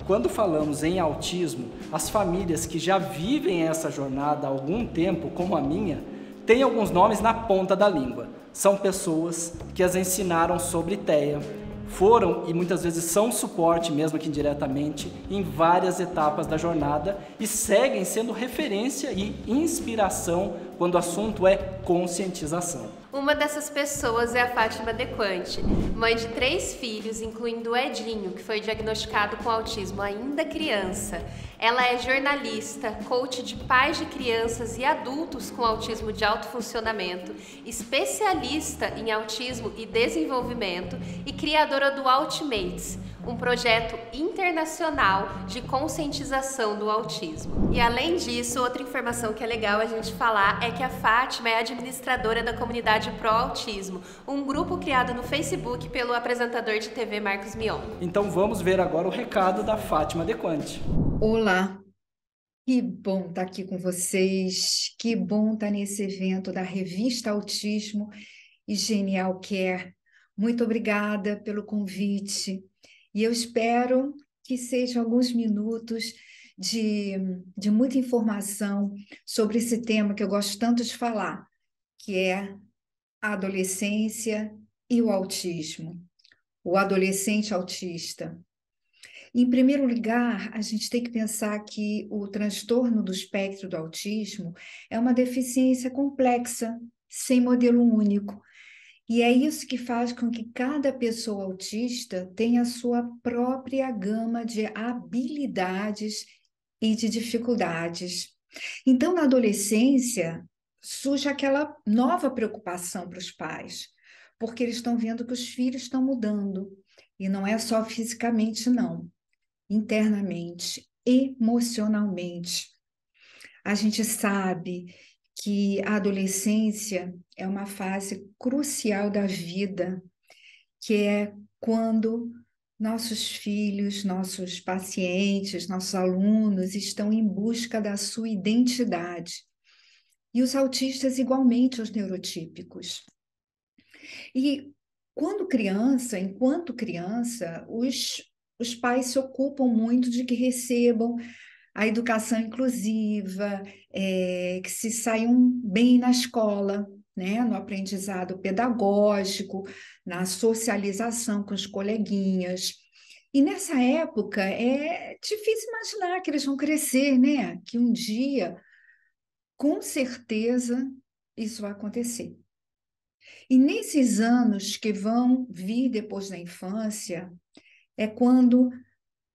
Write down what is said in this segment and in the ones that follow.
Quando falamos em autismo, as famílias que já vivem essa jornada há algum tempo, como a minha, têm alguns nomes na ponta da língua. São pessoas que as ensinaram sobre TEA, foram e muitas vezes são suporte, mesmo que indiretamente, em várias etapas da jornada e seguem sendo referência e inspiração quando o assunto é conscientização. Uma dessas pessoas é a Fátima Dequante, mãe de 3 filhos, incluindo o Edinho, que foi diagnosticado com autismo ainda criança. Ela é jornalista, coach de pais de crianças e adultos com autismo de alto funcionamento, especialista em autismo e desenvolvimento e criadora do Ultimates, um projeto internacional de conscientização do autismo. E além disso, outra informação que é legal a gente falar é que a Fátima é administradora da comunidade Pro Autismo, um grupo criado no Facebook pelo apresentador de TV Marcos Mion. Então vamos ver agora o recado da Fátima Dequante. Olá, que bom estar aqui com vocês, que bom estar nesse evento da revista Autismo e Genial Care. Muito obrigada pelo convite e eu espero que sejam alguns minutos de muita informação sobre esse tema que eu gosto tanto de falar, que é a adolescência e o autismo, o adolescente autista. Em primeiro lugar, a gente tem que pensar que o transtorno do espectro do autismo é uma deficiência complexa, sem modelo único. E é isso que faz com que cada pessoa autista tenha a sua própria gama de habilidades e de dificuldades. Então, na adolescência, surge aquela nova preocupação para os pais, porque eles estão vendo que os filhos estão mudando. E não é só fisicamente, não. Internamente, emocionalmente. A gente sabe que a adolescência é uma fase crucial da vida, que é quando nossos filhos, nossos pacientes, nossos alunos estão em busca da sua identidade. E os autistas igualmente os neurotípicos. E enquanto criança, os pais se ocupam muito de que recebam a educação inclusiva, que se saiam bem na escola, né? No aprendizado pedagógico, na socialização com os coleguinhas. E nessa época é difícil imaginar que eles vão crescer, né? Que um dia, com certeza, isso vai acontecer. E nesses anos que vão vir depois da infância, é quando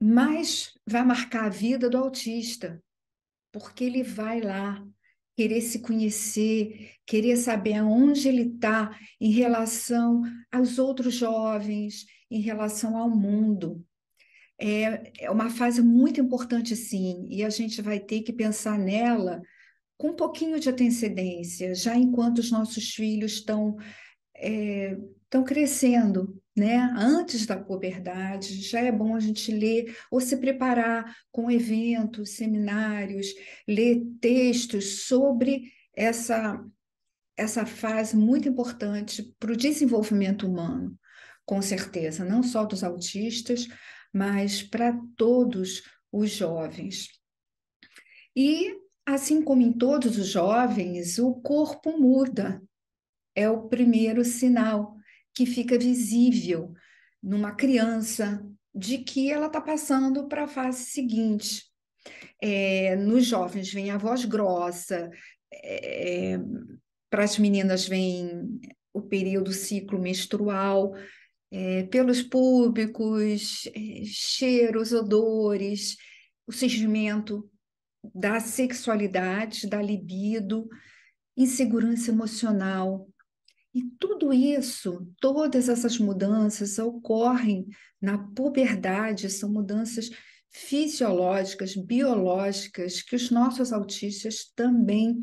mais vai marcar a vida do autista, porque ele vai lá querer se conhecer, querer saber aonde ele está em relação aos outros jovens, em relação ao mundo. É uma fase muito importante, sim, e a gente vai ter que pensar nela com um pouquinho de antecedência, já enquanto os nossos filhos estão crescendo, né? Antes da puberdade, já é bom a gente ler ou se preparar com eventos, seminários, ler textos sobre essa fase muito importante para o desenvolvimento humano, com certeza, não só dos autistas, mas para todos os jovens. E, assim como em todos os jovens, o corpo muda. É o primeiro sinal que fica visível numa criança de que ela está passando para a fase seguinte. Nos jovens vem a voz grossa, para as meninas vem o período ciclo menstrual, pelos públicos, cheiros, odores, o surgimento da sexualidade, da libido, insegurança emocional. E tudo isso, todas essas mudanças ocorrem na puberdade, são mudanças fisiológicas, biológicas, que os nossos autistas também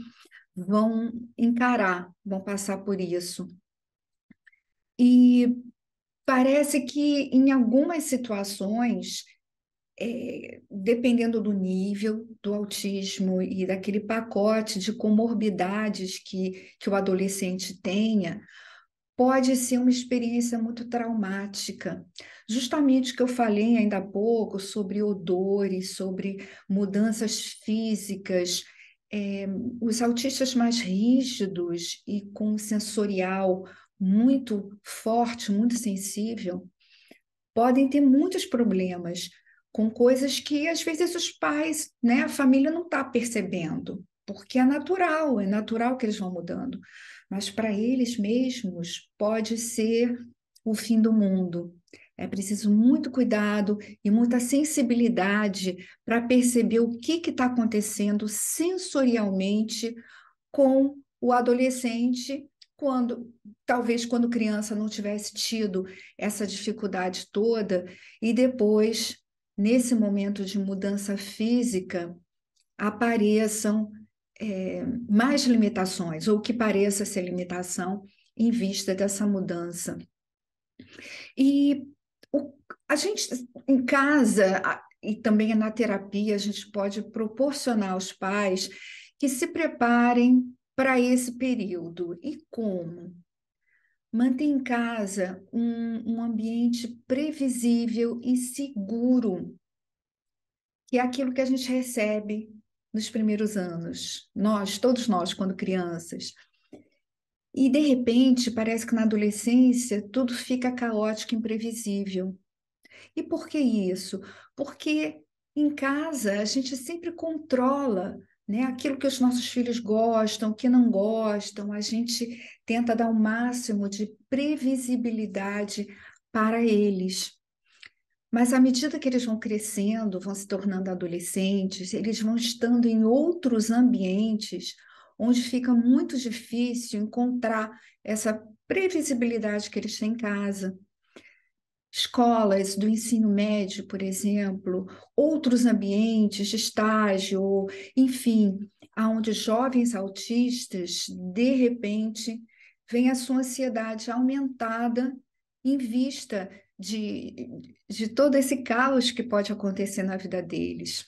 vão encarar, vão passar por isso. E parece que em algumas situações, dependendo do nível do autismo e daquele pacote de comorbidades que o adolescente tenha, pode ser uma experiência muito traumática. Justamente o que eu falei ainda há pouco sobre odores, sobre mudanças físicas, é, os autistas mais rígidos e com sensorial muito forte, muito sensível, podem ter muitos problemas com coisas que às vezes os pais, né, a família não está percebendo, porque é natural que eles vão mudando. Mas para eles mesmos pode ser o fim do mundo. É preciso muito cuidado e muita sensibilidade para perceber o que está acontecendo sensorialmente com o adolescente, quando talvez quando criança não tivesse tido essa dificuldade toda, e depois, nesse momento de mudança física, apareçam mais limitações, ou que pareça ser limitação em vista dessa mudança. E a gente, em casa, e também na terapia, a gente pode proporcionar aos pais que se preparem para esse período. E como? Manter em casa um ambiente previsível e seguro, que é aquilo que a gente recebe nos primeiros anos, todos nós, quando crianças. E, de repente, parece que na adolescência tudo fica caótico e imprevisível. E por que isso? Porque em casa a gente sempre controla, né, aquilo que os nossos filhos gostam, que não gostam, a gente tenta dar o máximo de previsibilidade para eles. Mas à medida que eles vão crescendo, vão se tornando adolescentes, eles vão estando em outros ambientes onde fica muito difícil encontrar essa previsibilidade que eles têm em casa. Escolas do ensino médio, por exemplo, outros ambientes de estágio, enfim, aonde jovens autistas, de repente, veem a sua ansiedade aumentada em vista de todo esse caos que pode acontecer na vida deles.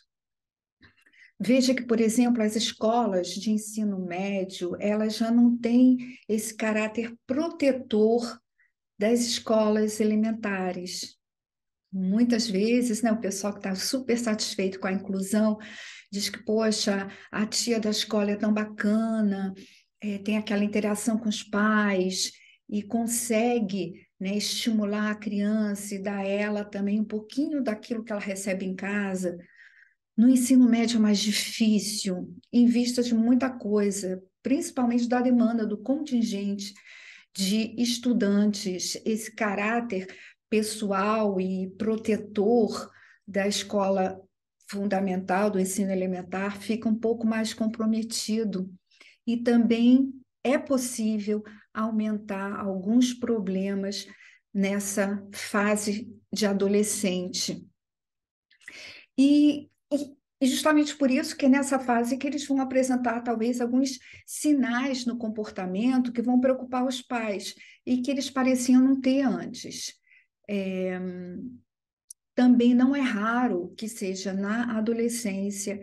Veja que, por exemplo, as escolas de ensino médio, elas já não têm esse caráter protetor das escolas elementares. Muitas vezes, né, o pessoal que está super satisfeito com a inclusão diz que, poxa, a tia da escola é tão bacana, tem aquela interação com os pais e consegue, né, estimular a criança e dar a ela também um pouquinho daquilo que ela recebe em casa. No ensino médio é mais difícil, em vista de muita coisa, principalmente da demanda do contingente de estudantes, esse caráter pessoal e protetor da escola fundamental, do ensino elementar, fica um pouco mais comprometido. E também é possível aumentar alguns problemas nessa fase de adolescente. E justamente por isso que é nessa fase que eles vão apresentar talvez alguns sinais no comportamento que vão preocupar os pais e que eles pareciam não ter antes. É, também não é raro que seja na adolescência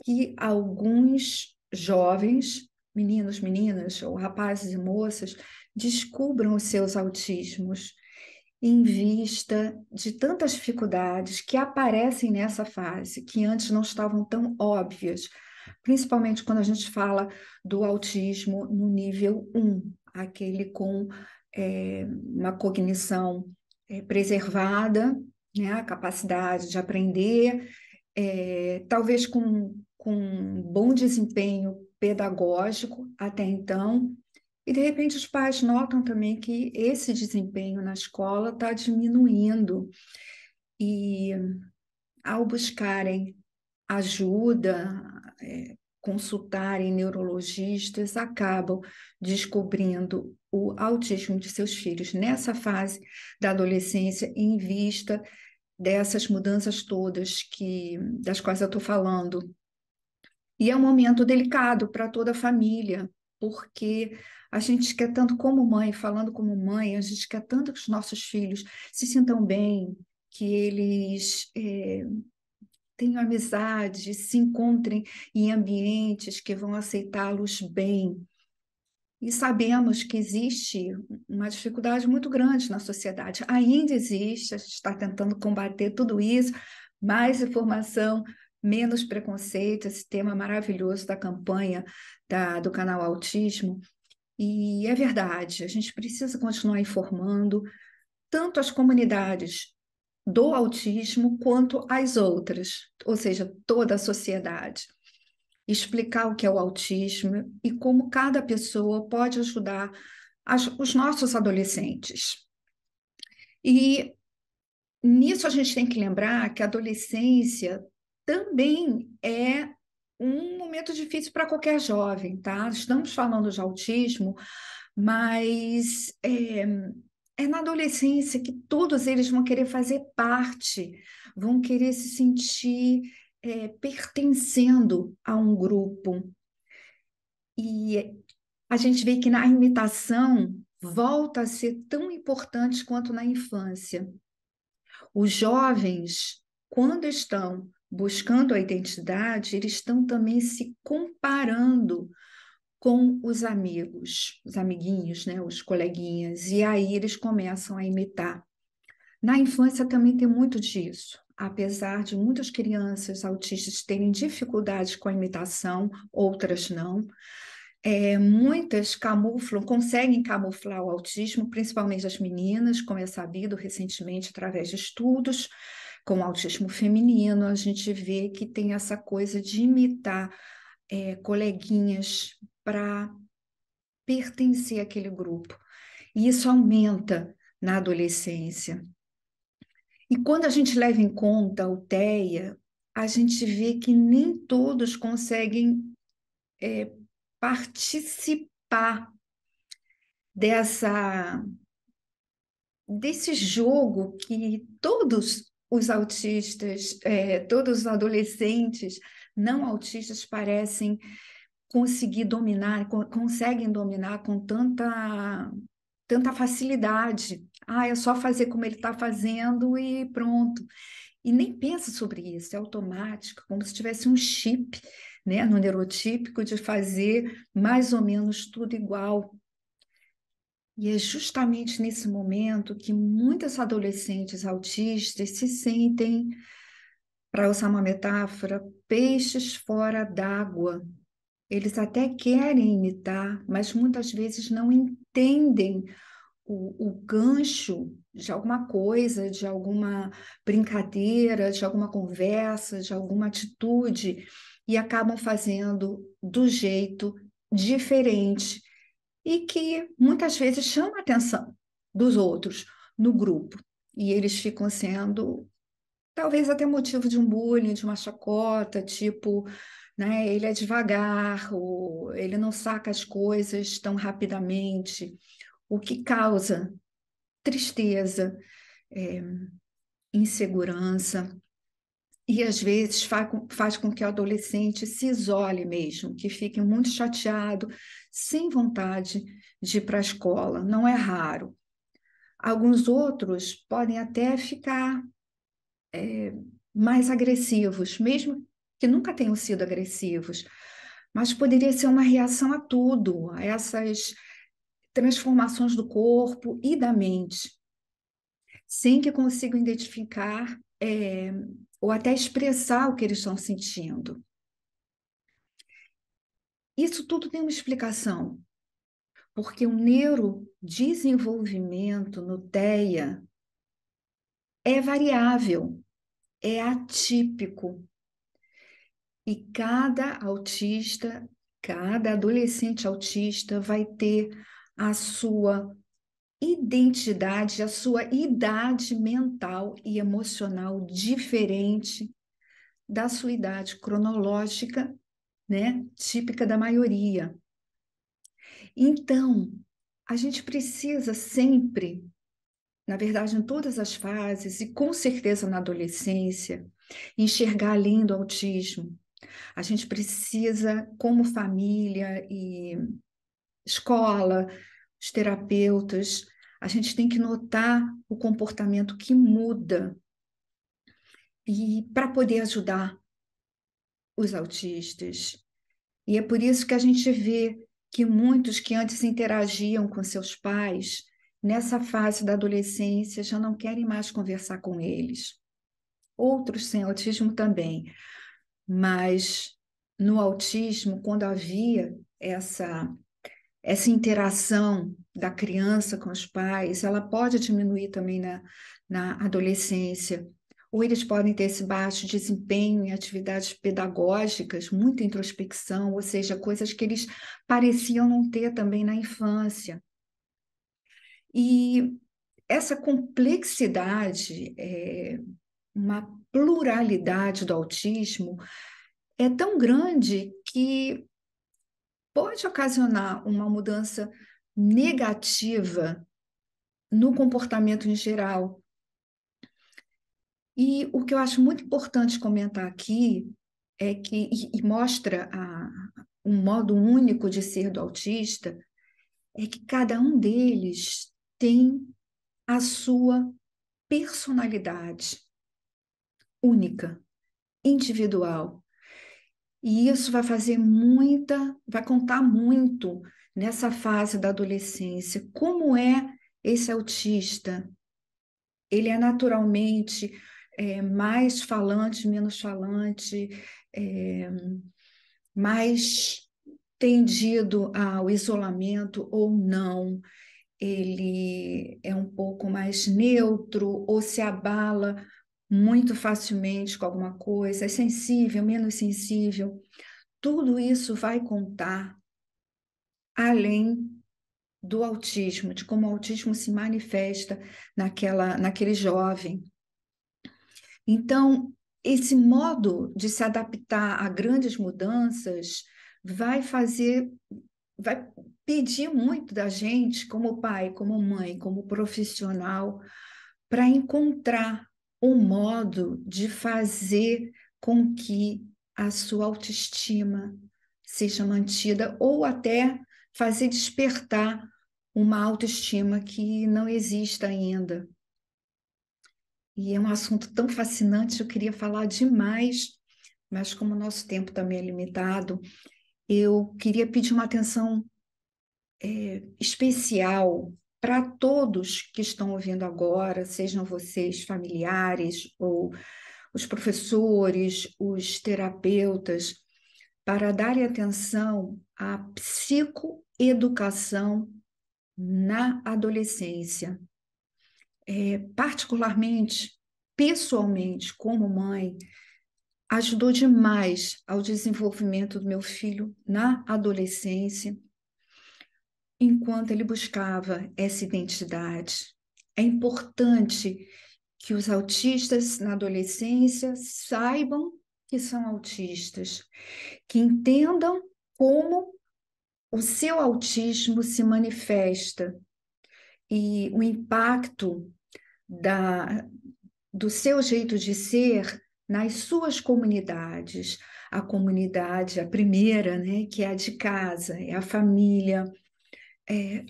que alguns jovens, meninos, meninas, ou rapazes e moças, descubram os seus autismos em vista de tantas dificuldades que aparecem nessa fase, que antes não estavam tão óbvias, principalmente quando a gente fala do autismo no nível 1, aquele com uma cognição preservada, né, a capacidade de aprender, talvez com um bom desempenho pedagógico até então, e, de repente, os pais notam também que esse desempenho na escola está diminuindo. E, ao buscarem ajuda, consultarem neurologistas, acabam descobrindo o autismo de seus filhos nessa fase da adolescência, em vista dessas mudanças todas das quais eu estou falando. E é um momento delicado para toda a família, porque a gente quer tanto como mãe, falando como mãe, a gente quer tanto que os nossos filhos se sintam bem, que eles tenham amizade, se encontrem em ambientes que vão aceitá-los bem. E sabemos que existe uma dificuldade muito grande na sociedade. Ainda existe, a gente está tentando combater tudo isso, mais informação, menos preconceito, esse tema maravilhoso da campanha do canal Autismo. E é verdade, a gente precisa continuar informando tanto as comunidades do autismo quanto as outras, ou seja, toda a sociedade. Explicar o que é o autismo e como cada pessoa pode ajudar os nossos adolescentes. E nisso a gente tem que lembrar que a adolescência também é um momento difícil para qualquer jovem, tá? Estamos falando de autismo, mas é na adolescência que todos eles vão querer fazer parte, vão querer se sentir pertencendo a um grupo. E a gente vê que na imitação volta a ser tão importante quanto na infância. Os jovens, quando estão buscando a identidade, eles estão também se comparando com os amigos, os amiguinhos, né, os coleguinhas, e aí eles começam a imitar. Na infância também tem muito disso. Apesar de muitas crianças autistas terem dificuldades com a imitação, outras não. Muitas conseguem camuflar o autismo, principalmente as meninas, como é sabido recentemente através de estudos com o autismo feminino, a gente vê que tem essa coisa de imitar coleguinhas para pertencer àquele grupo. E isso aumenta na adolescência. E quando a gente leva em conta o TEA, a gente vê que nem todos conseguem participar desse jogo que todos os autistas, todos os adolescentes não autistas parecem conseguir dominar, conseguem dominar com tanta facilidade. É só fazer como ele está fazendo e pronto. E nem pensa sobre isso, é automático, como se tivesse um chip, né, no neurotípico de fazer mais ou menos tudo igual. E é justamente nesse momento que muitas adolescentes autistas se sentem, para usar uma metáfora, peixes fora d'água. Eles até querem imitar, mas muitas vezes não entendem o gancho de alguma coisa, de alguma brincadeira, de alguma conversa, de alguma atitude, e acabam fazendo do jeito diferente e que muitas vezes chama a atenção dos outros no grupo. E eles ficam sendo, talvez até motivo de um bullying, de uma chacota, tipo, né, ele é devagar, ou ele não saca as coisas tão rapidamente, o que causa tristeza, insegurança, e às vezes faz com que o adolescente se isole mesmo, que fique muito chateado, sem vontade de ir para a escola. Não é raro. Alguns outros podem até ficar mais agressivos, mesmo que nunca tenham sido agressivos, mas poderia ser uma reação a tudo, a essas transformações do corpo e da mente, sem que consigam identificar ou até expressar o que eles estão sentindo. Isso tudo tem uma explicação, porque o neurodesenvolvimento no TEA é variável, é atípico. E cada autista, cada adolescente autista vai ter a sua identidade, a sua idade mental e emocional diferente da sua idade cronológica, né, típica da maioria. Então, a gente precisa sempre, na verdade, em todas as fases, e com certeza na adolescência, enxergar além do autismo. A gente precisa, como família e escola, os terapeutas, a gente tem que notar o comportamento que muda e para poder ajudar os autistas. E é por isso que a gente vê que muitos que antes interagiam com seus pais, nessa fase da adolescência, já não querem mais conversar com eles. Outros sem autismo também, mas no autismo, quando havia essa interação da criança com os pais, ela pode diminuir também na adolescência. Ou eles podem ter esse baixo desempenho em atividades pedagógicas, muita introspecção, ou seja, coisas que eles pareciam não ter também na infância. E essa complexidade, uma pluralidade do autismo, é tão grande que pode ocasionar uma mudança negativa no comportamento em geral. E o que eu acho muito importante comentar aqui é que, e mostra um modo único de ser do autista, é que cada um deles tem a sua personalidade única, individual. E isso vai contar muito nessa fase da adolescência. Como é esse autista? Ele é naturalmente mais falante, menos falante, mais tendido ao isolamento ou não? Ele é um pouco mais neutro ou se abala muito facilmente com alguma coisa, é sensível, menos sensível? Tudo isso vai contar além do autismo, de como o autismo se manifesta naquele jovem. Então, esse modo de se adaptar a grandes mudanças vai pedir muito da gente, como pai, como mãe, como profissional, para encontrar um modo de fazer com que a sua autoestima seja mantida ou até fazer despertar uma autoestima que não existe ainda. E é um assunto tão fascinante, eu queria falar demais, mas como o nosso tempo também é limitado, eu queria pedir uma atenção especial para todos que estão ouvindo agora, sejam vocês familiares ou os professores, os terapeutas, para darem atenção à psicoeducação na adolescência. Particularmente, pessoalmente, como mãe, ajudou demais ao desenvolvimento do meu filho na adolescência, enquanto ele buscava essa identidade. É importante que os autistas na adolescência saibam que são autistas, que entendam como o seu autismo se manifesta e o impacto do seu jeito de ser nas suas comunidades. A comunidade, a primeira, né, que é a de casa, é a família,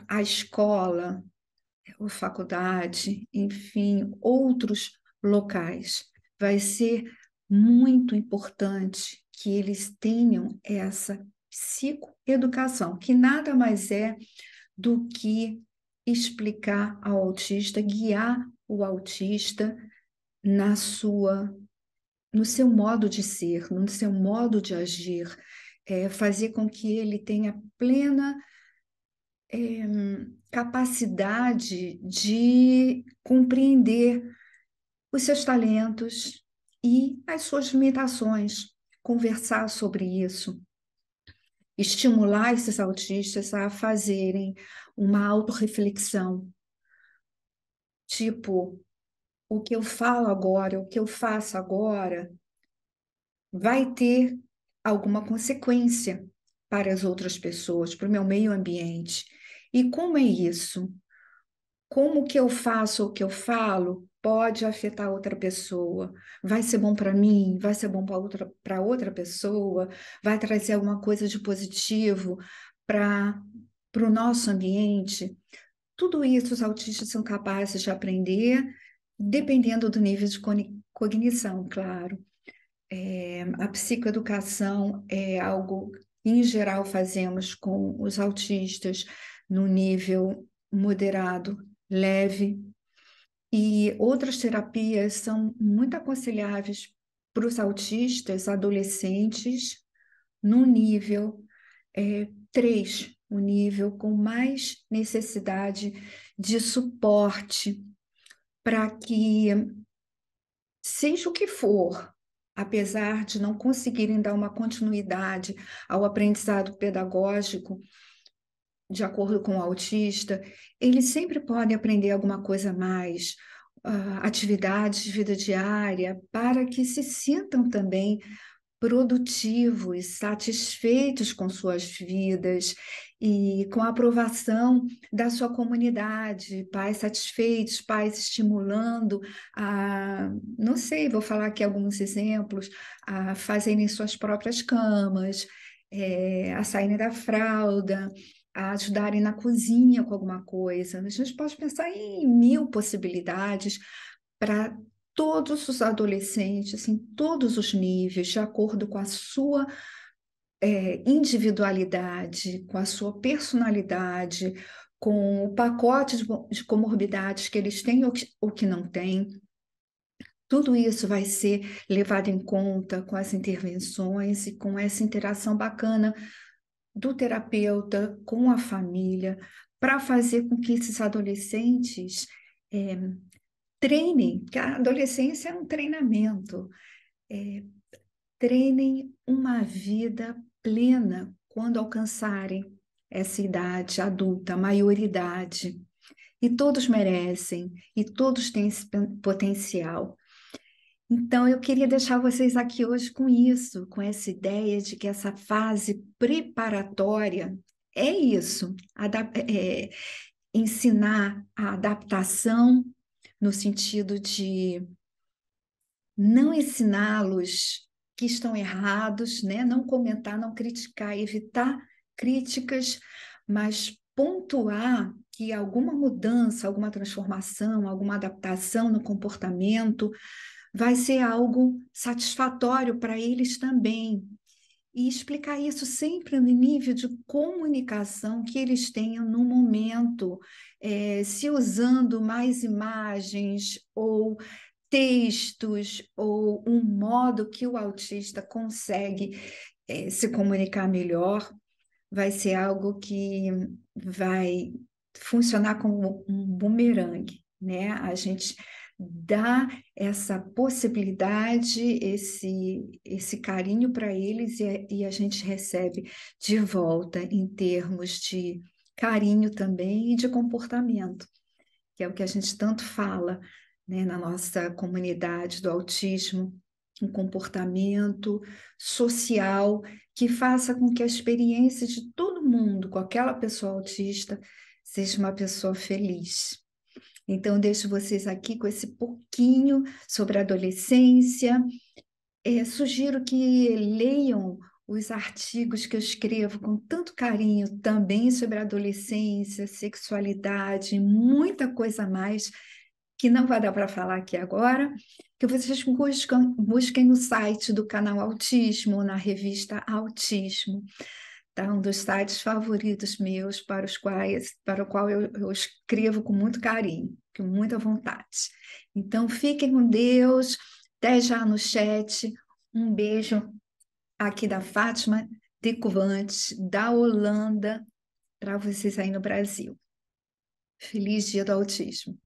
a escola, a faculdade, enfim, outros locais. Vai ser muito importante que eles tenham essa psicoeducação, que nada mais é do que explicar ao autista, guiar o autista no seu modo de ser, no seu modo de agir, fazer com que ele tenha plena capacidade de compreender os seus talentos e as suas limitações, conversar sobre isso, estimular esses autistas a fazerem uma autorreflexão, tipo, o que eu falo agora, o que eu faço agora, vai ter alguma consequência para as outras pessoas, para o meu meio ambiente. E como é isso? Como o que eu faço ou o que eu falo pode afetar outra pessoa? Vai ser bom para mim? Vai ser bom para outra pessoa? Vai trazer alguma coisa de positivo para o nosso ambiente? Tudo isso os autistas são capazes de aprender, dependendo do nível de cognição, claro. A psicoeducação é algo em geral, fazemos com os autistas no nível moderado, leve, e outras terapias são muito aconselháveis para os autistas adolescentes no nível 3, o nível com mais necessidade de suporte para que, seja o que for, apesar de não conseguirem dar uma continuidade ao aprendizado pedagógico, de acordo com o autista, eles sempre podem aprender alguma coisa a mais, atividades de vida diária, para que se sintam também produtivos, satisfeitos com suas vidas e com a aprovação da sua comunidade, pais satisfeitos, pais estimulando a, não sei, vou falar aqui alguns exemplos, a fazerem suas próprias camas, a saírem da fralda, a ajudarem na cozinha com alguma coisa. A gente pode pensar em 1000 possibilidades para todos os adolescentes, em todos os níveis, de acordo com a sua individualidade, com a sua personalidade, com o pacote de comorbidades que eles têm ou que não têm. Tudo isso vai ser levado em conta com as intervenções e com essa interação bacana do terapeuta com a família, para fazer com que esses adolescentes treinem, porque a adolescência é um treinamento, treinem uma vida plena quando alcançarem essa idade adulta, maioridade. E todos merecem, e todos têm esse potencial. Então, eu queria deixar vocês aqui hoje com isso, com essa ideia de que essa fase preparatória é isso, ensinar a adaptação no sentido de não ensiná-los que estão errados, né? Não comentar, não criticar, evitar críticas, mas pontuar que alguma mudança, alguma transformação, alguma adaptação no comportamento vai ser algo satisfatório para eles também. E explicar isso sempre no nível de comunicação que eles tenham no momento, se usando mais imagens ou textos, ou um modo que o autista consegue se comunicar melhor, vai ser algo que vai funcionar como um bumerangue, né? A gente dá essa possibilidade, esse carinho para eles e a gente recebe de volta em termos de carinho também e de comportamento, que é o que a gente tanto fala, né, na nossa comunidade do autismo, um comportamento social que faça com que a experiência de todo mundo com aquela pessoa autista seja uma pessoa feliz. Então, deixo vocês aqui com esse pouquinho sobre a adolescência. Sugiro que leiam os artigos que eu escrevo com tanto carinho também sobre a adolescência, sexualidade, muita coisa a mais que não vai dar para falar aqui agora, que vocês busquem no site do canal Autismo, na revista Autismo. Tá? Um dos sites favoritos meus para o qual eu escrevo com muito carinho, com muita vontade. Então, fiquem com Deus, até já no chat. Um beijo aqui da Fátima de Covante, da Holanda, para vocês aí no Brasil. Feliz Dia do Autismo.